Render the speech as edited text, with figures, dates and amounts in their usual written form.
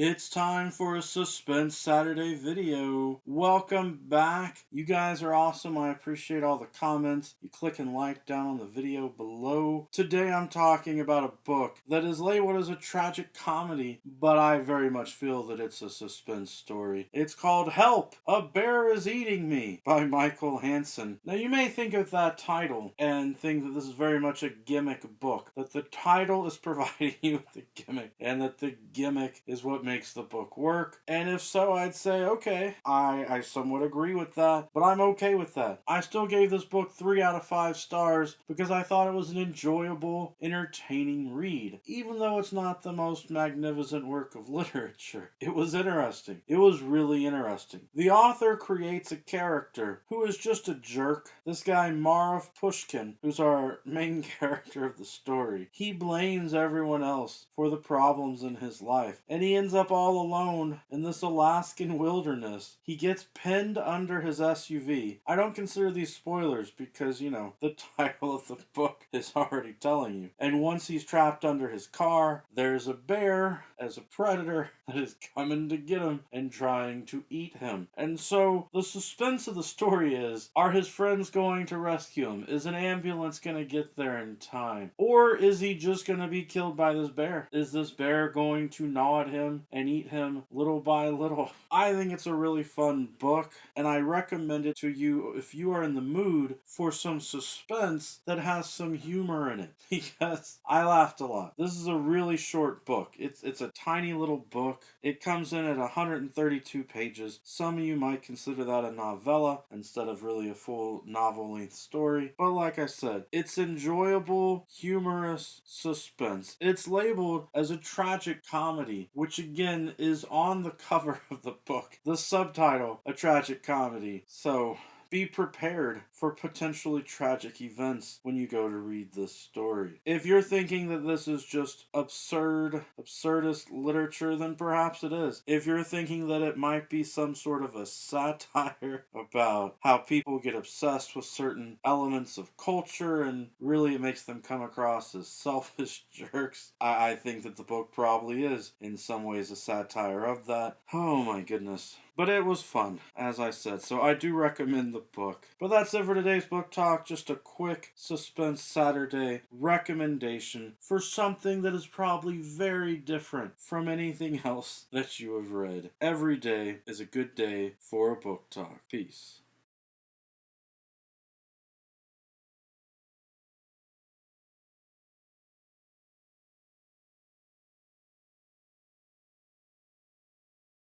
It's time for a Suspense Saturday video. Welcome back. You guys are awesome. I appreciate all the comments. You click and like down on the video below. Today I'm talking about a book that is labeled as a tragic comedy, but I very much feel that it's a suspense story. It's called Help! A Bear is Eating Me by Mykle Hansen. Now you may think of that title and think that this is very much a gimmick book, that the title is providing you with the gimmick and that the gimmick is what makes the book work. And if so, I'd say, okay, I somewhat agree with that, but I'm okay with that. I still gave this book 3 out of 5 stars because I thought it was an enjoyable, entertaining read. Even though it's not the most magnificent work of literature, it was interesting. It was really interesting. The author creates a character who is just a jerk. This guy, Marv Pushkin, who's our main character of the story, he blames everyone else for the problems in his life, and he ends up all alone in this Alaskan wilderness. He gets pinned under his SUV. I don't consider these spoilers because, you know, the title of the book is already telling you. And once he's trapped under his car, there's a bear as a predator that is coming to get him and trying to eat him. And so the suspense of the story is, are his friends going to rescue him? Is an ambulance going to get there in time? Or is he just going to be killed by this bear? Is this bear going to gnaw at him and eat him little by little? I think it's a really fun book, and I recommend it to you if you are in the mood for some suspense that has some humor in it, because I laughed a lot. This is a really short book. It's a tiny little book. It comes in at 132 pages. Some of you might consider that a novella instead of really a full novel-length story. But like I said, it's enjoyable, humorous suspense. It's labeled as a tragic comedy, which again is on the cover of the book. The subtitle, a tragic comedy. So be prepared for potentially tragic events when you go to read this story. If you're thinking that this is just absurdist literature, then perhaps it is. If you're thinking that it might be some sort of a satire about how people get obsessed with certain elements of culture and really it makes them come across as selfish jerks, I think that the book probably is in some ways a satire of that. Oh my goodness. But it was fun, as I said, so I do recommend the book. But that's it for today's book talk. Just a quick Suspense Saturday recommendation for something that is probably very different from anything else that you have read. Every day is a good day for a book talk. Peace.